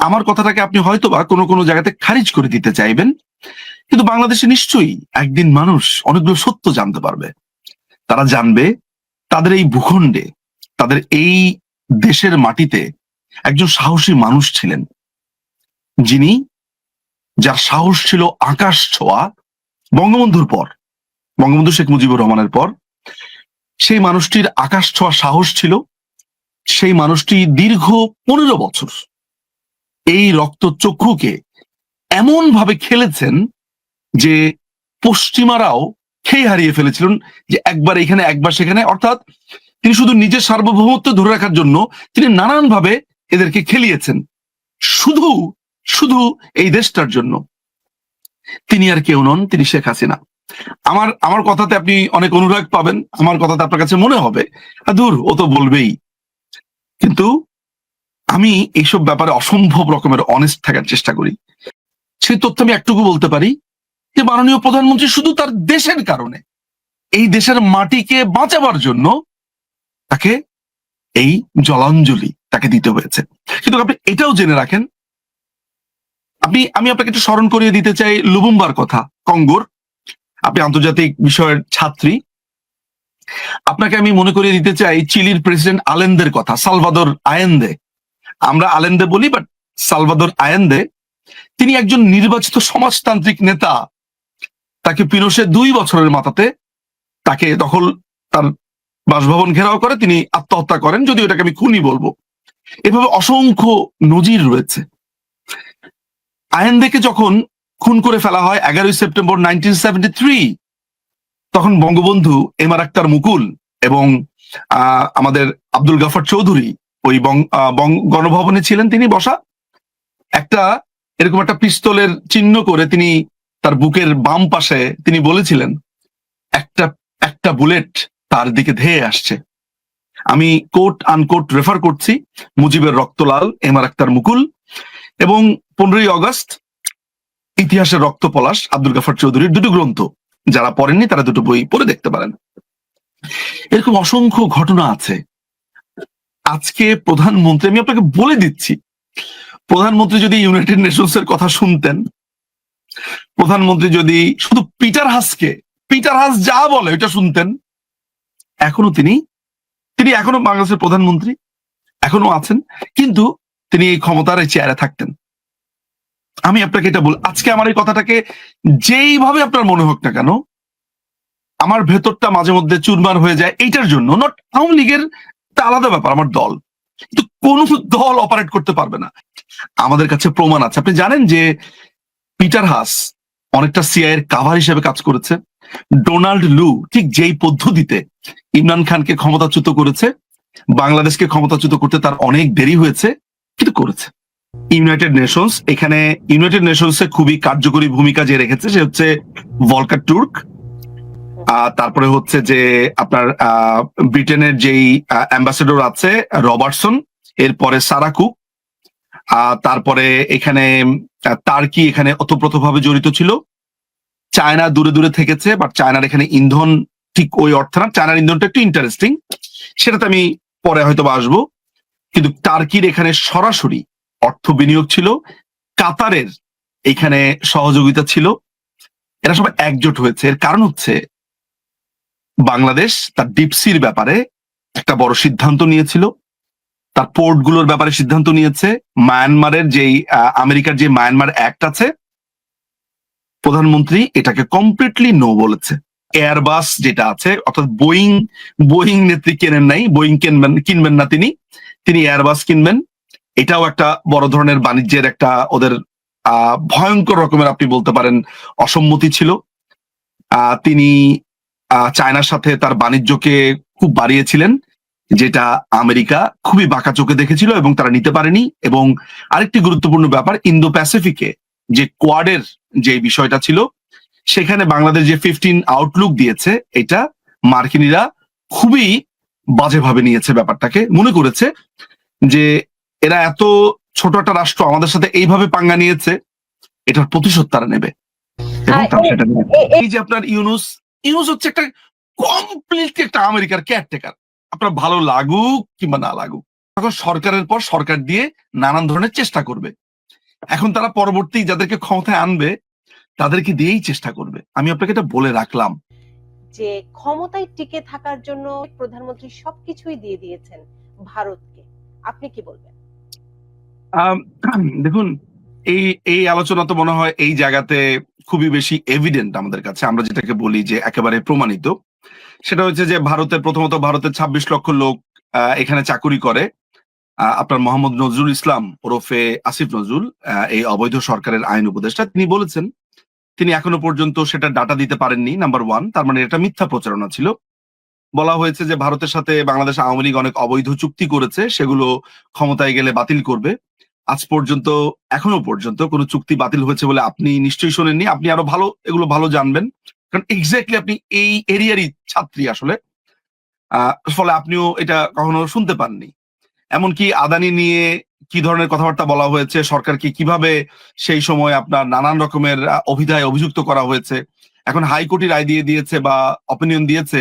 আমার কথাটাকে আপনি হয়তোবা কোনো কোনো জায়গাতে খারিজ করে দিতে চাইবেন, কিন্তু বাংলাদেশে নিশ্চয়ই একদিন মানুষ অনেকগুলো সত্য জানতে পারবে। তারা জানবে তাদের এই ভূখণ্ডে, তাদের এই দেশের মাটিতে একজন সাহসী মানুষ ছিলেন, যিনি, যার সাহস ছিল আকাশ ছোঁয়া। বঙ্গবন্ধুর পর, বঙ্গবন্ধু শেখ মুজিবুর রহমানের পর সেই মানুষটির আকাশ ছোঁয়া সাহস ছিল। সেই মানুষটি দীর্ঘ 15 বছর এই রক্তচক্ষুকে এমন ভাবে খেলেছেন যে পশ্চিমারাও খেয়ে হারিয়ে ফেলেছিলেন, যে একবার এখানে একবার সেখানে। অর্থাৎ তিনি শুধু নিজের সার্বভৌমত্ব ধরে রাখার জন্য তিনি নানান ভাবে এদেরকে খেলিয়েছেন, শুধু শুধু এই দেশটার জন্য। তিনি আর কেউ নন, তিনি শেখ হাসিনা। আমার আমার কথাতে আপনি অনেক অনুরাগ পাবেন, আমার কথাতে আপনার কাছে মনে হবে দূর ও তো বলবেই, কিন্তু আমি এইসব ব্যাপারে অসম্ভব রকমের অনেস্ট থাকার চেষ্টা করি। সেই তথ্য আমি একটুকু বলতে পারি যে মাননীয় প্রধানমন্ত্রী শুধু তার দেশের কারণে, এই দেশের মাটিকে বাঁচাবার জন্য তাকে এই জলাঞ্জলি তাকে দিতে হয়েছে। কিন্তু আপনি এটাও জেনে রাখেন, আমি আপনাকে একটু স্মরণ করিয়ে দিতে চাই লুবুম্বার কথা, কঙ্গোর। আপনি আন্তর্জাতিক বিষয়ের ছাত্রী, আপনাকে আমি মনে করিয়ে দিতে চাই চিলির প্রেসিডেন্ট আলেন্দের কথা, সালভাদর আয়েন্দে। আমরা আলেন্দে বলি, বাট সালভাদর আয়েন্দে, তিনি একজন নির্বাচিত সমাজতান্ত্রিক নেতা। তাকে পিনোশে 2 বছরের মাথাতে তাকে দখল, তার বাসভবন ঘেরাও করে তিনি আত্মহত্যা করেন, যদিও এটাকে আমি খুনি বলবো। এভাবে অসংখ্য নজির রয়েছে। আয়েন্দেকে যখন খুন করে ফেলা হয় 11 সেপ্টেম্বর 1973, তখন বঙ্গবন্ধু এম আর আক্তার মুকুল এবং আমাদের আব্দুল গাফার চৌধুরী ওই গণভবনে ছিলেন, তিনি বসা। একটা এরকম একটা পিস্তলের চিহ্ন করে তিনি তার বুকের বাম পাশে তিনি বলেছিলেন, একটা একটা বুলেট তার দিকে ধেয়ে আসছে। আমি কোট আনকোট রেফার করছি মুজিবের রক্তলাল, এম আর আক্তার মুকুল, এবং 15ই অগস্ট ইতিহাসের রক্ত পলাশ, আব্দুল গাফার চৌধুরীর 2টো গ্রন্থ। যারা পড়েননি তারা 2টো বই পড়ে দেখতে পারেন। এরকম অসংখ্য ঘটনা আছে। আজকে প্রধানমন্ত্রী, আমি আপনাকে বলে দিচ্ছি, প্রধানমন্ত্রী যদি ইউনাইটেড নেশনস এর কথা শুনতেন, প্রধানমন্ত্রী যদি শুধু পিটার হাস যা বলে ওইটা শুনতেন, এখনো তিনি এখনো বাংলাদেশের প্রধানমন্ত্রী, এখনো আছেন, কিন্তু তিনি এই ক্ষমতার এই চেয়ারে থাকতেন। আমি আপনাকে এটা বল, আজকে আমার এই কথাটাকে যেইভাবে আপনার মনে হোক না কেন, আমার ভেতরটা মাঝে মধ্যে চুরমার হয়ে যায় এইটার জন্য। নট আওয়ামী লীগের, তা আলাদা ব্যাপার, আমার দল, কিন্তু কোন দল অপারেট করতে পারবে না। আমাদের কাছে প্রমাণ আছে। আপনি জানেন যে পিটার হাস অনেকটা সিআইএর কাভার হিসেবে কাজ করেছে। ডোনাল্ড লু ঠিক যেই পদ্ধতিতে ইমরান খানকে ক্ষমতাচ্যুত করেছে, বাংলাদেশকে ক্ষমতাচ্যুত করতে তার অনেক দেরি হয়েছে, কিন্তু করেছে। ইউনাইটেড নেশনস, এখানে ইউনাইটেড নেশনসে খুবই কার্যকরী ভূমিকা যে রেখেছে সে হচ্ছে ভলকার টুর্ক। তারপরে হচ্ছে যে আপনার ব্রিটেনের যেই অ্যাম্বাসেডর আছে রবার্টসন, এরপরে সারাকু, তারপরে এখানে টার্কি এখানে ওতপ্রোতভাবে জড়িত ছিল। চায়না দূরে দূরে থেকেছে, বাট চায়নার এখানে ইন্ধন ঠিক ওই অর্থ না। চায়নার ইন্ধনটা একটু ইন্টারেস্টিং, সেটাতে আমি পরে হয়তো আসবো। কিন্তু টার্কির এখানে সরাসরি অর্থ বিনিয়োগ ছিল, কাতারের এখানে সহযোগিতা ছিল। এরা সবাই একজোট হয়েছে। এর কারণ হচ্ছে বাংলাদেশ তার ডিপসির ব্যাপারে একটা বড় সিদ্ধান্ত নিয়েছিল, তার পোর্টগুলোর ব্যাপারে সিদ্ধান্ত নিয়েছে। মায়ানমারের যেই আমেরিকার যে মায়ানমার অ্যাক্ট আছে, প্রধানমন্ত্রী এটাকে কমপ্লিটলি নো বলেছে। এয়ারবাস যেটা আছে, অর্থাৎ বোয়িং নেত্রী কেনেন নাই, বোয়িং কিনবেন না তিনি এয়ারবাস কিনবেন। এটাও একটা বড় ধরনের বাণিজ্যের একটা ওদের ভয়ঙ্কর রকমের আপনি বলতে পারেন অসম্মতি ছিল। তিনি চায়নার সাথে তার বাণিজ্যকে খুব বাড়িয়েছিলেন, যেটা আমেরিকা খুবই বাঁকা চোখে দেখেছিল এবং তারা নিতে পারেনি। এবং আরেকটি গুরুত্বপূর্ণ ব্যাপার, ইন্দো প্যাসিফিকে যে কোয়াডের যে বিষয়টা ছিল, সেখানে বাংলাদেশ যে 15 আউটলুক দিয়েছে, এটা মার্কিনীরা খুবই বাজেভাবে নিয়েছে ব্যাপারটাকে। মনে করেছে যে এরা এত ছোট একটা রাষ্ট্র আমাদের সাথে এইভাবে পাঙ্গা নিয়েছে, এটার প্রতিশোধ তারা নেবে। এবং তারা সেটা নেবে। এই যে আপনার ইউনুস হচ্ছে একটা কমপ্লিটলি একটা আমেরিকার কেয়ারটেকার। আপনার ভালো লাগুক কিংবা না লাগুক, তখন সরকারের পর সরকার দিয়ে নানান ধরনের চেষ্টা করবে। এখন তারা পরবর্তী যাদেরকে ক্ষমতায় আনবে তাদেরকে দিয়েই চেষ্টা করবে। আমি আপনাকে এটা বলে রাখলাম যে ক্ষমতায় টিকে থাকার জন্য প্রধানমন্ত্রী সবকিছুই দিয়ে দিয়েছেন ভারতকে, আপনি কি বলবেন? আম, দেখুন, এই এই আলোচনা তো মনে হয় এই জায়গাতে খুবই বেশি এভিডেন্ট আমাদের কাছে, আমরা যেটাকে বলি যে একেবারে প্রমাণিত। সেটা হচ্ছে যে প্রথমত ভারতের ২৬ লক্ষ লোক এখানে চাকুরি করে। আপনার মোহাম্মদ নজরুল ইসলাম ওরফে আসিফ নজরুল, এই অবৈধ সরকারের আইন উপদেষ্টা, তিনি বলেছেন তিনি এখনো পর্যন্ত সেটা ডাটা দিতে পারেননি, নাম্বার ওয়ান। তার মানে এটা মিথ্যা প্রচারণা ছিল। বলা হয়েছে যে ভারতের সাথে বাংলাদেশ আওয়ামী লীগ অনেক অবৈধ চুক্তি করেছে, সেগুলো ক্ষমতায় গেলে বাতিল করবে। আজ পর্যন্ত, এখনো পর্যন্ত কোনো চুক্তি বাতিল হয়েছে বলে আপনি নিশ্চয়ই শোনেননি। আপনি আরো ভালো এগুলো ভালো জানবেন, কারণ এক্স্যাক্টলি আপনি এই এরিয়ারই ছাত্রী আসলে। ফলে আপনিও এটা কখনো শুনতে পাননি। এমনকি আদানি নিয়ে কি ধরনের কথাবার্তা বলা হয়েছে, সরকারকে কিভাবে সেই সময় আপনার নানান রকমের অভিধায় অভিযুক্ত করা হয়েছে। এখন হাইকোর্টই রায় দিয়ে দিয়েছে বা অপিনিয়ন দিয়েছে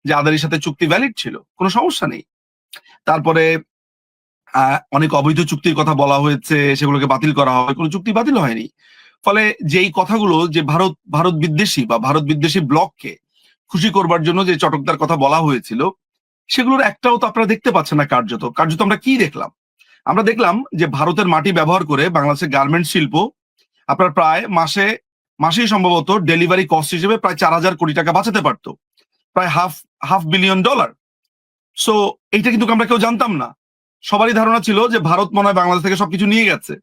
যে আদানির সাথে চুক্তি ভ্যালিড ছিল, কোনো সমস্যা নেই। তারপরে অনেক অবৈধ চুক্তির কথা বলা হয়েছে, সেগুলোকে বাতিল করা হয়, কোনো চুক্তি বাতিল হয়নি। ফলে যেই কথাগুলো যে ভারত বিদ্বেষী বা ভারত বিদ্বেষী ব্লককে খুশি করবার জন্য যে চটকদার কথা বলা হয়েছিল, সেগুলোর একটাও তো আপনারা দেখতে পাচ্ছেন না। কার্যত কার্যত আমরা কি দেখলাম? আমরা দেখলাম যে ভারতের মাটি ব্যবহার করে বাংলাদেশের গার্মেন্ট শিল্প আপনার প্রায় মাসেই সম্ভবত ডেলিভারি কস্ট হিসেবে প্রায় ৪,০০০ কোটি টাকা বাঁচাতে পারতো, প্রায় হাফ বিলিয়ন ডলার। সো এইটা কিন্তু আমরা কেউ জানতাম না। সবারই ধারণা ছিল যে ভারত মনে হয় বাংলাদেশ থেকে সবকিছু নিয়ে গেছে।